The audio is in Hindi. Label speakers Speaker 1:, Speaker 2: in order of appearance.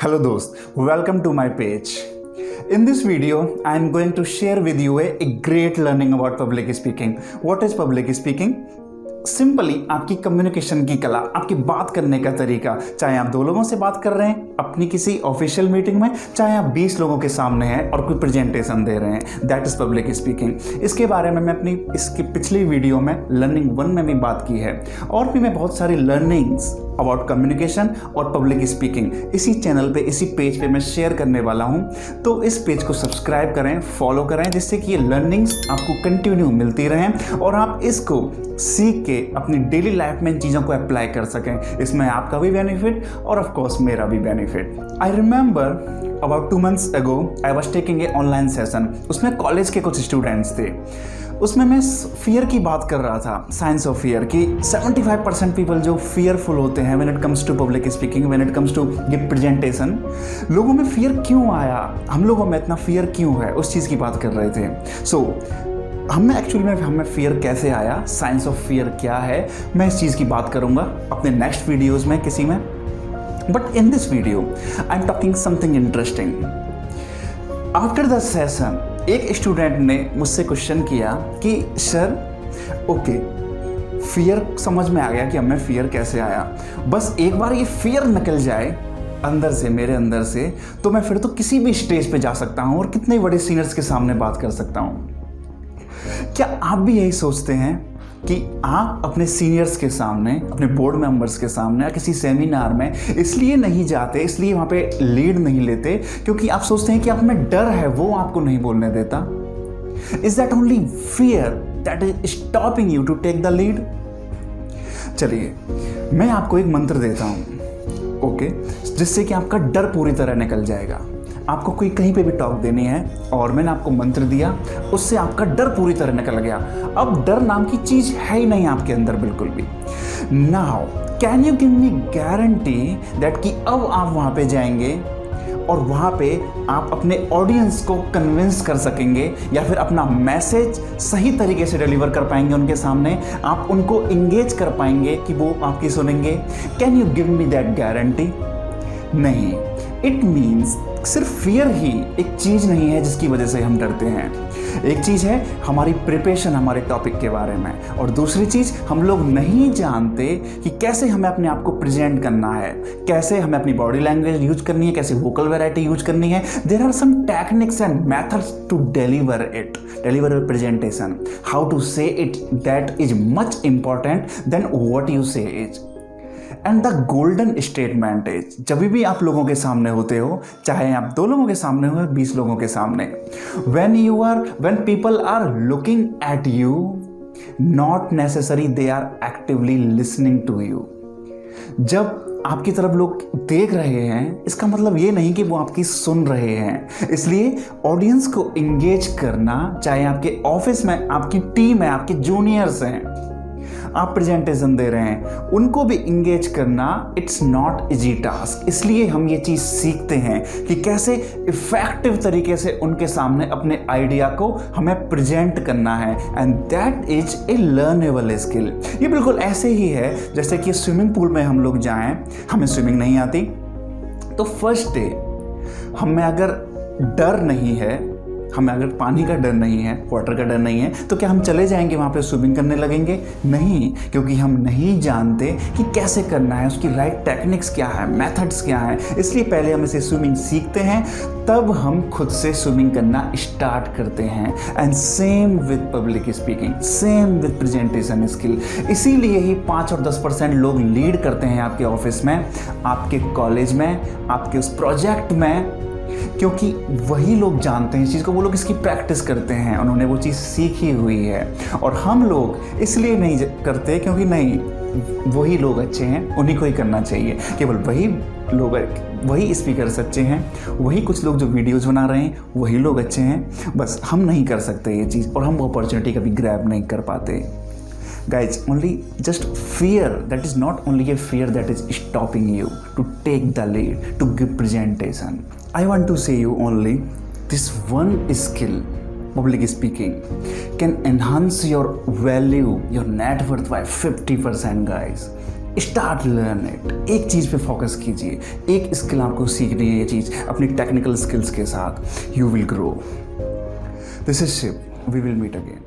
Speaker 1: Hello dost, welcome to my page. In this video, I am going to share with you a great learning about public speaking. What is public speaking? Simply आपकी कम्युनिकेशन की कला, आपकी बात करने का तरीका, चाहे आप 2 लोगों से बात कर रहे हैं अपनी किसी ऑफिशियल मीटिंग में, चाहे आप 20 लोगों के सामने हैं और कोई प्रेजेंटेशन दे रहे हैं, दैट इज पब्लिक स्पीकिंग। इसके बारे में मैं अपनी इसकी पिछली वीडियो में लर्निंग 1 में भी बात की है और भी मैं बहुत सारी लर्निंग्स अबाउट कम्युनिकेशन और पब्लिक स्पीकिंग इसी चैनल पे, इसी पेज पे मैं शेयर करने वाला हूँ। तो इस पेज को सब्सक्राइब करें, फॉलो करें, जिससे कि ये लर्निंग्स आपको कंटिन्यू मिलती रहें और आप इसको सीख के अपनी डेली लाइफ में इन चीज़ों को अप्लाई कर सकें। इसमें आपका भी बेनिफिट और ऑफ कोर्स मेरा भी benefit. I remember about 2 months ago I was taking a online session. उसमें कॉलेज के कुछ स्टूडेंट्स थे। उसमें मैं फियर की बात कर रहा था, साइंस ऑफ फियर की। 75% पीपल जो फियरफुल होते हैं when it comes to public speaking, when it comes to give presentation, लोगों में फियर क्यों आया, हम लोगों में इतना फियर क्यों है, उस चीज़ की बात कर रहे थे। सो हमें फियर कैसे आया, साइंस ऑफ फियर क्या है, मैं इस चीज़ की बात करूँगा अपने नेक्स्ट वीडियोज़ में किसी में। But in this video I am talking something interesting. After the session एक स्टूडेंट ने मुझसे क्वेश्चन किया कि सर ओके, फियर समझ में आ गया कि हमें फियर कैसे आया, बस एक बार ये फियर निकल जाए अंदर से, मेरे अंदर से, तो मैं फिर तो किसी भी स्टेज पे जा सकता हूँ और कितने बड़े सीनियर्स के सामने बात कर सकता हूँ। क्या आप भी यही सोचते हैं कि आप अपने सीनियर्स के सामने, अपने बोर्ड मेंबर्स के सामने या किसी सेमिनार में इसलिए नहीं जाते, इसलिए वहाँ पे लीड नहीं लेते क्योंकि आप सोचते हैं कि आप में डर है, वो आपको नहीं बोलने देता? Is that only fear that is stopping you to take the lead? चलिए मैं आपको एक मंत्र देता हूँ, ओके, जिससे कि आपका डर पूरी तरह निकल जाएगा। आपको कोई कहीं पे भी टॉक देनी है और मैंने आपको मंत्र दिया, उससे आपका डर पूरी तरह निकल गया। अब डर नाम की चीज़ है ही नहीं आपके अंदर बिल्कुल भी। Now can you give me guarantee that कि अब आप वहाँ पे जाएंगे और वहाँ पे आप अपने ऑडियंस को कन्विंस कर सकेंगे या फिर अपना मैसेज सही तरीके से डिलीवर कर पाएंगे उनके सामने, आप उनको इंगेज कर पाएंगे कि वो आपकी सुनेंगे? Can you give me that guarantee? नहीं। इट मीन्स सिर्फ फियर ही एक चीज़ नहीं है जिसकी वजह से हम डरते हैं। एक चीज़ है हमारी प्रिपरेशन हमारे टॉपिक के बारे में, और दूसरी चीज़ हम लोग नहीं जानते कि कैसे हमें अपने आप को प्रेजेंट करना है, कैसे हमें अपनी बॉडी लैंग्वेज यूज करनी है, कैसे वोकल वैरायटी यूज करनी है। There are some techniques and methods to deliver presentation. How to say it, that is much important than what you say is. And the golden statement is, जब भी आप लोगों के सामने होते हो, चाहे आप 2 लोगों के सामने हो, 20 लोगों के सामने, when people are looking at you, not necessary they are actively listening to you। जब आपकी तरफ लोग देख रहे हैं, इसका मतलब ये नहीं कि वो आपकी सुन रहे हैं। इसलिए ऑडियंस को इंगेज करना, चाहे आपके ऑफिस में आपकी टीम है, आपके जूनियर्स हैं, आप प्रेजेंटेशन दे रहे हैं, उनको भी इंगेज करना इट्स नॉट इजी टास्क। इसलिए हम ये चीज़ सीखते हैं कि कैसे इफेक्टिव तरीके से उनके सामने अपने आइडिया को हमें प्रेजेंट करना है, and that is a learnable skill. ये बिल्कुल ऐसे ही है जैसे कि स्विमिंग पूल में हम लोग जाएं, हमें स्विमिंग नहीं आती, तो फर्स्ट डे हमें अगर डर नहीं है, हमें अगर पानी का डर नहीं है, वाटर का डर नहीं है, तो क्या हम चले जाएंगे वहाँ पे स्विमिंग करने लगेंगे? नहीं, क्योंकि हम नहीं जानते कि कैसे करना है, उसकी राइट टेक्निक्स क्या है, मेथड्स क्या है। इसलिए पहले हम इसे स्विमिंग सीखते हैं, तब हम खुद से स्विमिंग करना स्टार्ट करते हैं। And same with public speaking, same with presentation skill. इसीलिए ही 5 और 10% लोग लीड करते हैं आपके ऑफिस में, आपके कॉलेज में, आपके उस प्रोजेक्ट में, क्योंकि वही लोग जानते हैं इस चीज़ को, वो लोग इसकी प्रैक्टिस करते हैं, उन्होंने वो चीज़ सीखी हुई है। और हम लोग इसलिए नहीं करते क्योंकि नहीं, वही लोग अच्छे हैं, उन्हीं को ही करना चाहिए, केवल वही लोग, वही स्पीकर अच्छे हैं, वही कुछ लोग जो वीडियोज़ बना रहे हैं वही लोग अच्छे हैं। बस हम नहीं कर सकते ये चीज़, और हम वो अपॉर्चुनिटी कभी ग्रैब नहीं कर पाते। Guys, only just fear, that is not only a fear that is stopping you to take the lead, to give presentation. I want to say you only this one skill, public speaking, can enhance your value, your net worth by 50%, guys. Start learn it. एक चीज़ पे फोकस कीजिए, एक स्किल आपको सीखनी है, ये चीज़ अपनी टेक्निकल स्किल्स के साथ, you will grow. This is Shiv, we will meet again.